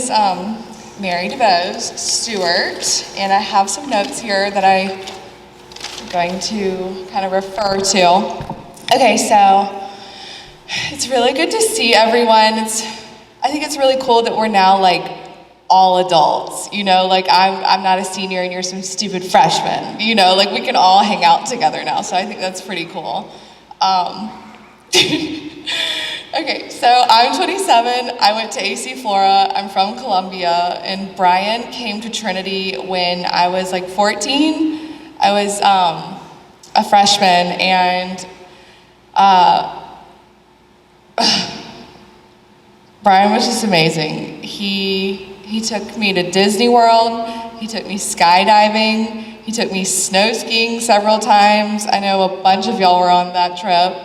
is Mary DeVos Stewart, and I have some notes here that I'm going to kind of refer to. Okay, so it's really good to see everyone. I think it's really cool that we're now like all adults, you know, like I'm not a senior and you're some stupid freshman, you know, like we can all hang out together now, so I think that's pretty cool. Okay, so I'm 27, I went to AC Flora, I'm from Columbia, and Brian came to Trinity when I was like 14. I was a freshman, and Brian was just amazing. He took me to Disney World, he took me skydiving, he took me snow skiing several times. I know a bunch of y'all were on that trip.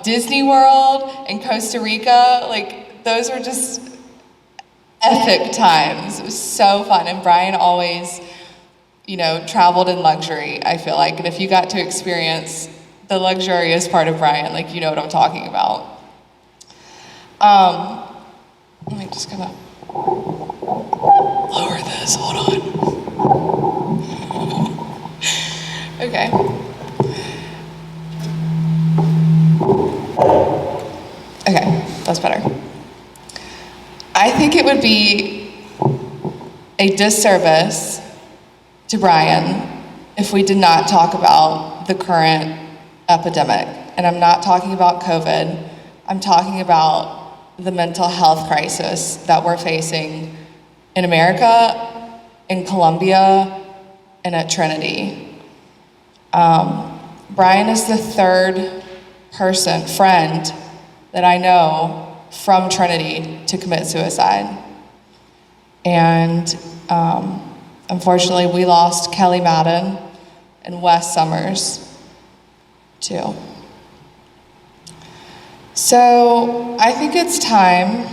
Disney World and Costa Rica, like those were just epic times. It was so fun, and Brian always, you know, traveled in luxury, I feel like, and if you got to experience the luxurious part of Brian, like you know what I'm talking about. Let me just kind of lower this, hold on. Okay. Okay, that's better. I think it would be a disservice to Brian if we did not talk about the current epidemic. And I'm not talking about COVID, I'm talking about the mental health crisis that we're facing in America, in Columbia, and at Trinity. Brian is the third friend that I know from Trinity to commit suicide. And unfortunately, we lost Kelly Madden and Wes Summers, too. So I think it's time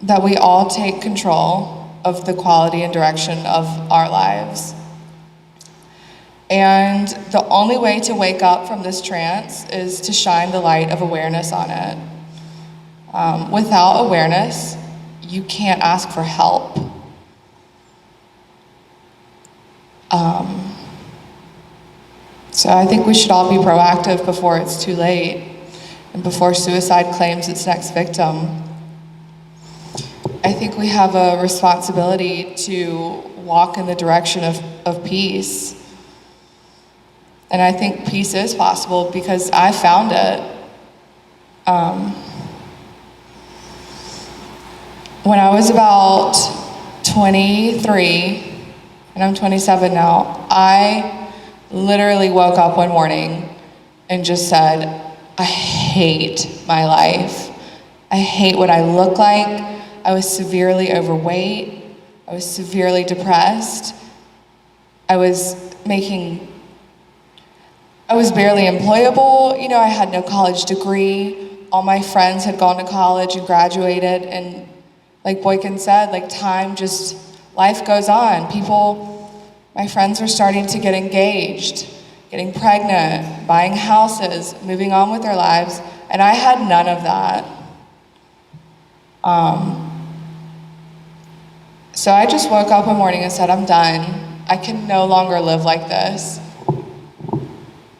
that we all take control of the quality and direction of our lives. And the only way to wake up from this trance is to shine the light of awareness on it. Without awareness, you can't ask for help. So I think we should all be proactive before it's too late and before suicide claims its next victim. I think we have a responsibility to walk in the direction of peace. And I think peace is possible because I found it. When I was about 23, and I'm 27 now, I literally woke up one morning and just said, I hate my life. I hate what I look like. I was severely overweight. I was severely depressed. I was barely employable. You know, I had no college degree. All my friends had gone to college and graduated, and like Boykin said, like life goes on. My friends were starting to get engaged, getting pregnant, buying houses, moving on with their lives, and I had none of that. So I just woke up one morning and said, I'm done. I can no longer live like this.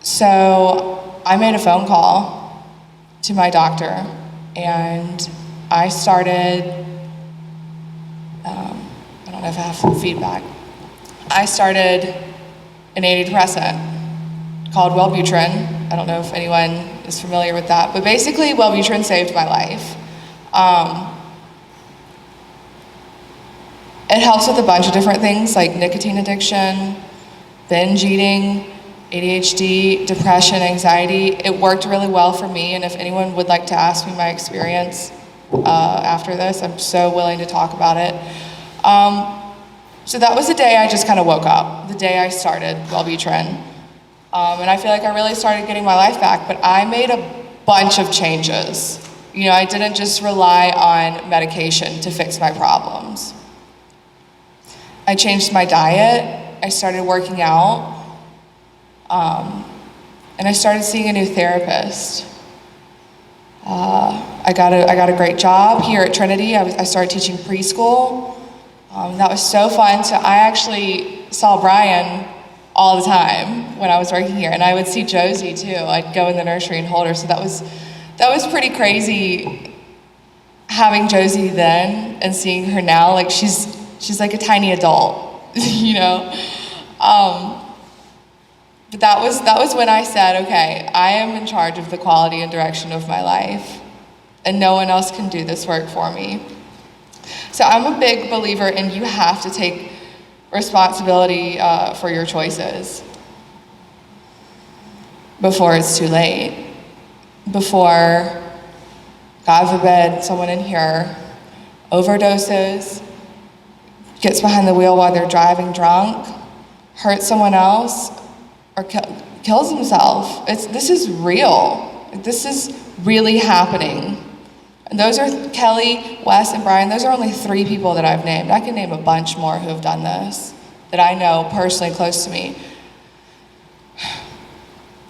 So I made a phone call to my doctor, and I started, I don't know if I have feedback. I started an antidepressant called Wellbutrin. I don't know if anyone is familiar with that, but basically Wellbutrin saved my life. It helps with a bunch of different things like nicotine addiction, binge eating, ADHD, depression, anxiety. It worked really well for me, and if anyone would like to ask me my experience after this, I'm so willing to talk about it. So that was the day I just kind of woke up, the day I started Wellbutrin. And I feel like I really started getting my life back, but I made a bunch of changes. You know, I didn't just rely on medication to fix my problems. I changed my diet, I started working out, and I started seeing a new therapist. I got a great job here at Trinity. I started teaching preschool. That was so fun. So I actually saw Brian all the time when I was working here, and I would see Josie too. I'd go in the nursery and hold her. So that was pretty crazy having Josie then and seeing her now. Like she's like a tiny adult, you know. But that was when I said, okay, I am in charge of the quality and direction of my life, and no one else can do this work for me. So I'm a big believer in you have to take responsibility for your choices before it's too late. Before, God forbid, someone in here overdoses, gets behind the wheel while they're driving drunk, hurts someone else, or kills himself. This is real. This is really happening. And those are Kelly, Wes, and Brian. Those are only 3 people that I've named. I can name a bunch more who have done this that I know personally close to me.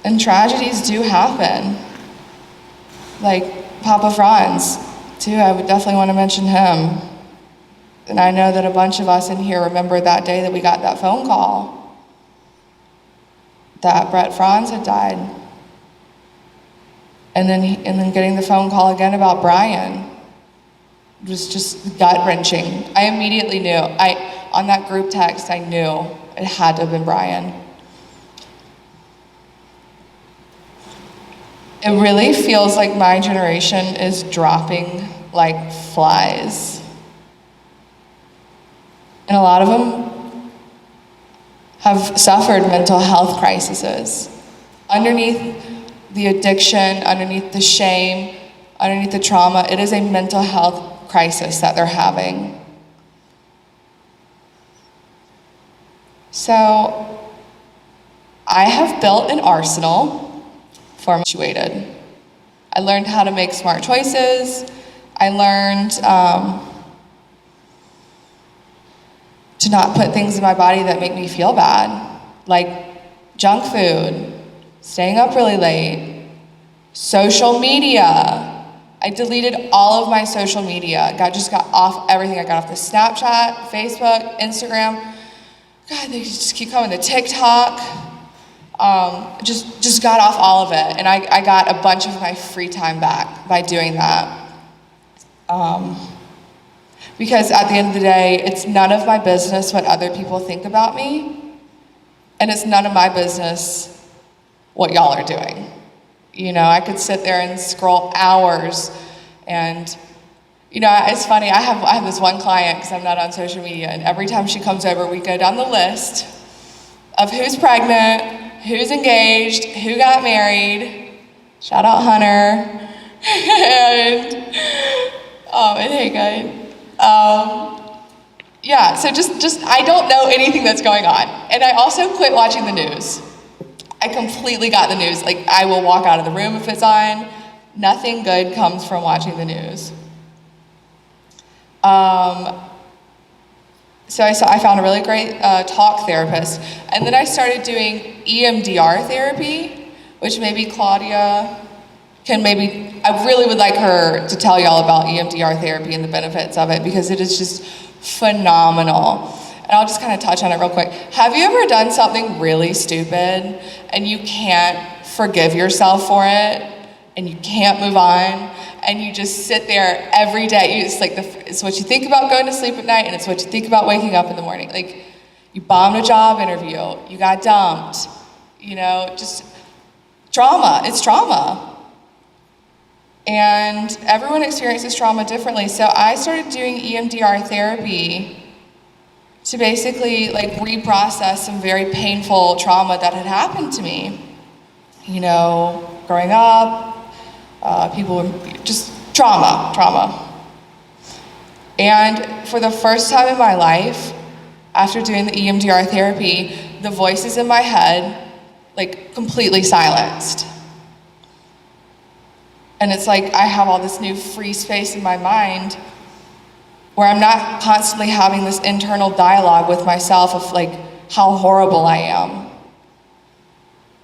And tragedies do happen. Like Papa Franz, too. I would definitely want to mention him. And I know that a bunch of us in here remember that day that we got that phone call that Brett Franz had died. And then getting the phone call again about Brian was just gut-wrenching. I immediately knew. On that group text, I knew it had to have been Brian. It really feels like my generation is dropping like flies. And a lot of them have suffered mental health crises. Underneath the addiction, underneath the shame, underneath the trauma, it is a mental health crisis that they're having. So I have built an arsenal for situated. I learned how to make smart choices. I learned to not put things in my body that make me feel bad, like junk food, staying up really late, social media. I deleted all of my social media. Just got off everything. I got off the Snapchat, Facebook, Instagram. God, they just keep coming to TikTok. Just got off all of it. And I got a bunch of my free time back by doing that. Because at the end of the day, it's none of my business what other people think about me. And it's none of my business what y'all are doing. You know, I could sit there and scroll hours, and you know, it's funny, I have this one client, because I'm not on social media, and every time she comes over, we go down the list of who's pregnant, who's engaged, who got married. Shout out Hunter. and hey, good. Yeah, so just I don't know anything that's going on. And I also quit watching the news. I completely got the news. Like, I will walk out of the room if it's on. Nothing good comes from watching the news. So I found a really great talk therapist. And then I started doing EMDR therapy, which maybe Claudia I really would like her to tell y'all about EMDR therapy and the benefits of it, because it is just phenomenal. And I'll just kind of touch on it real quick. Have you ever done something really stupid and you can't forgive yourself for it, and you can't move on, and you just sit there every day? It's what you think about going to sleep at night, and it's what you think about waking up in the morning. Like, you bombed a job interview, you got dumped, you know, just trauma. It's trauma. And everyone experiences trauma differently. So I started doing EMDR therapy to basically like reprocess some very painful trauma that had happened to me. You know, growing up, just trauma. And for the first time in my life, after doing the EMDR therapy, the voices in my head, like, completely silenced. And it's like I have all this new free space in my mind where I'm not constantly having this internal dialogue with myself of like how horrible I am,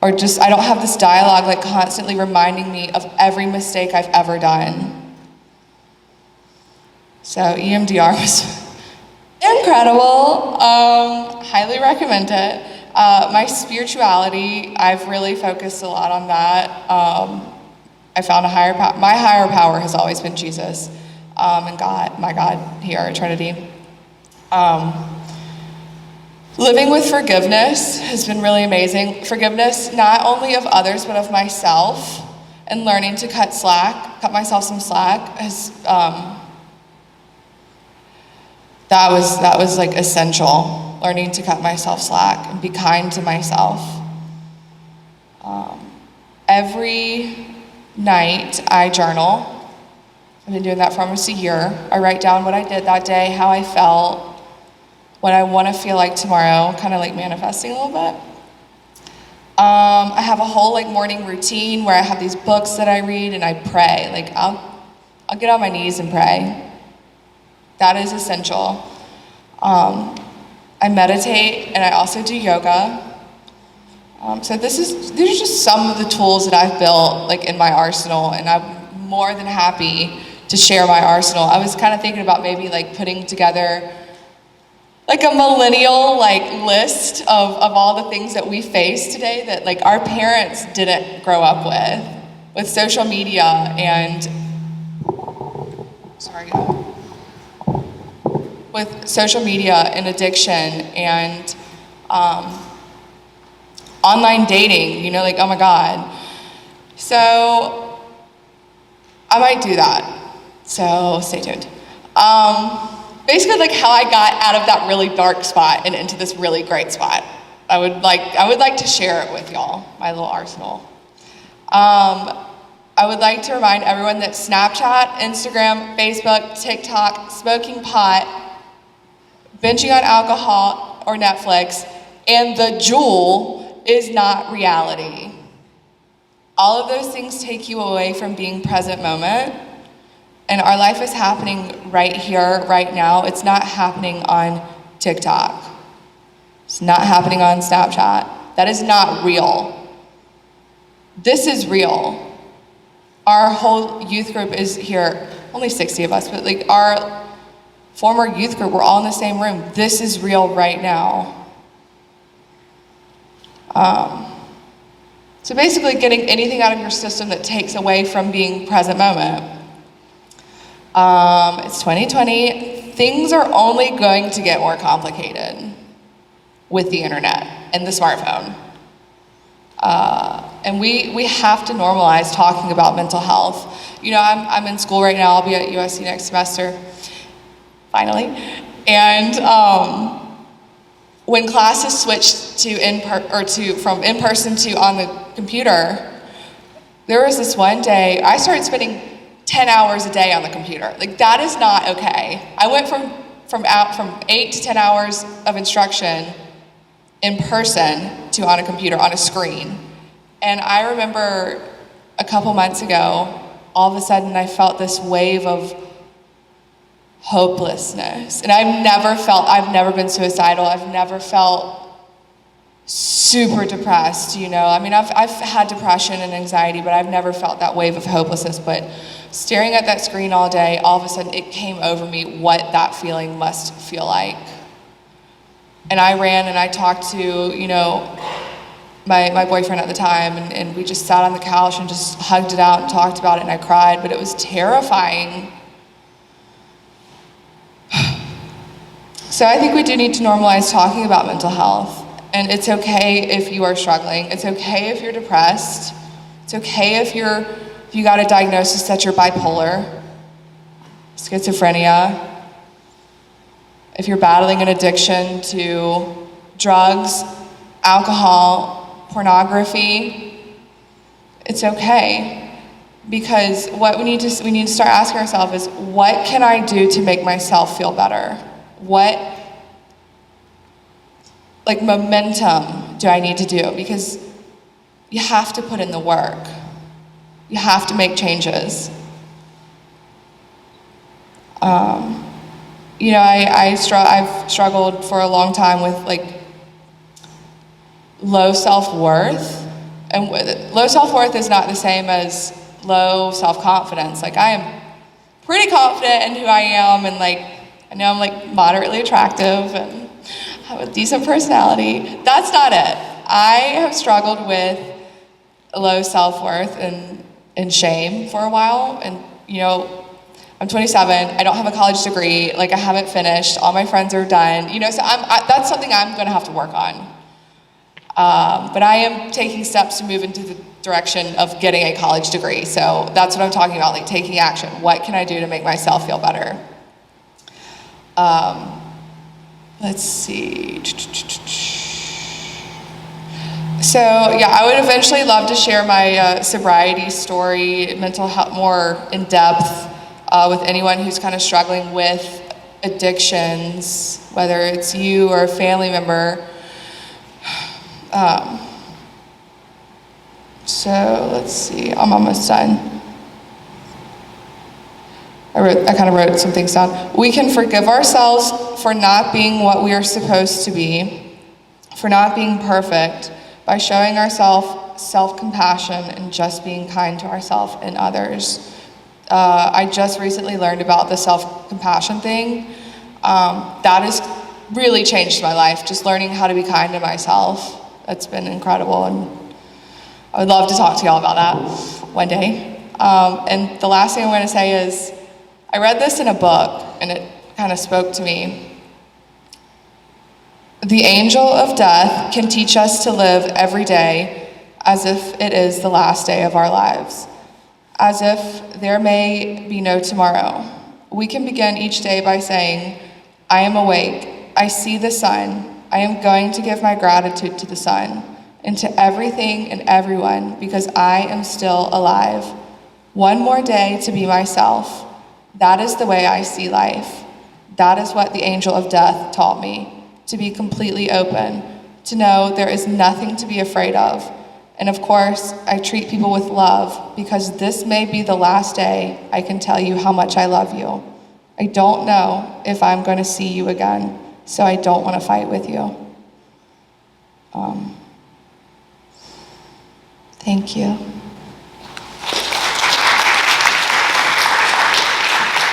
or just, I don't have this dialogue like constantly reminding me of every mistake I've ever done. So EMDR was incredible. Highly recommend it. My spirituality, I've really focused a lot on that. I found a higher power. My higher power has always been Jesus, and God, my God here at Trinity. Living with forgiveness has been really amazing. Forgiveness not only of others, but of myself, and learning to cut myself some slack has, that was like essential, learning to cut myself slack and be kind to myself. Every night I journal. I've been doing that for almost a year. I write down what I did that day, how I felt, what I want to feel like tomorrow, kind of like manifesting a little bit. I have a whole like morning routine where I have these books that I read and I pray. Like I'll get on my knees and pray. That is essential. I meditate and I also do yoga. So these are just some of the tools that I've built like in my arsenal, and I'm more than happy to share my arsenal. I was kind of thinking about maybe like putting together like a millennial like list of all the things that we face today that like our parents didn't grow up with social media and with social media and addiction and online dating, like, oh my God. So I might do that. So stay tuned. Basically like how I got out of that really dark spot and into this really great spot. I would like to share it with y'all, my little arsenal. I would like to remind everyone that Snapchat, Instagram, Facebook, TikTok, smoking pot, binging on alcohol or Netflix, and the Juul is not reality. All of those things take you away from being present moment. And our life is happening right here, right now. It's not happening on TikTok. It's not happening on Snapchat. That is not real. This is real. Our whole youth group is here, only 60 of us, but like our former youth group, we're all in the same room. This is real right now. So basically getting anything out of your system that takes away from being present moment. It's 2020. Things are only going to get more complicated with the internet and the smartphone. And we have to normalize talking about mental health. I'm in school right now. I'll be at USC next semester, finally. And when classes switched from in person to on the computer, there was this one day I started spending 10 hours a day on the computer. Like that is not okay. I went from 8 to 10 hours of instruction in person to on a computer, on a screen. And I remember a couple months ago, all of a sudden I felt this wave of hopelessness. And I've never been suicidal. I've never felt super depressed, I mean, I've had depression and anxiety, but I've never felt that wave of hopelessness. But staring at that screen all day, all of a sudden it came over me what that feeling must feel like. And I ran and I talked to, my boyfriend at the time, and we just sat on the couch and just hugged it out and talked about it, and I cried, but it was terrifying. So I think we do need to normalize talking about mental health. And it's okay if you are struggling. It's okay if you're depressed. It's okay if you got a diagnosis that you're bipolar, schizophrenia, if you're battling an addiction to drugs, alcohol, pornography. It's okay. Because what we need to start asking ourselves is, what can I do to make myself feel better? What momentum do I need to do? Because you have to put in the work. You have to make changes. I've struggled for a long time with low self-worth and low self-worth is not the same as low self-confidence. Like, I am pretty confident in who I am, and like, I know I'm like moderately attractive and have a decent personality. That's not it. I have struggled with low self-worth and shame for a while, and you know, I'm 27, I don't have a college degree, like I haven't finished, all my friends are done, you know, so that's something I'm gonna have to work on. But I am taking steps to move into the direction of getting a college degree, so that's what I'm talking about, like taking action. What can I do to make myself feel better? Let's see. So yeah, I would eventually love to share my sobriety story, mental health, more in depth with anyone who's kind of struggling with addictions, whether it's you or a family member. So let's see, I'm almost done. I kind of wrote some things down. We can forgive ourselves for not being what we are supposed to be, for not being perfect, by showing ourselves self-compassion and just being kind to ourselves and others. I just recently learned about the self-compassion thing. That has really changed my life, just learning how to be kind to myself. That's been incredible, and I would love to talk to y'all about that one day. And the last thing I want to say is, I read this in a book, and it kind of spoke to me. The angel of death can teach us to live every day as if it is the last day of our lives, as if there may be no tomorrow. We can begin each day by saying, I am awake, I see the sun, I am going to give my gratitude to the sun and to everything and everyone because I am still alive. One more day to be myself. That is the way I see life. That is what the angel of death taught me, to be completely open, to know there is nothing to be afraid of. And of course, I treat people with love because this may be the last day I can tell you how much I love you. I don't know if I'm going to see you again, so I don't want to fight with you. Thank you.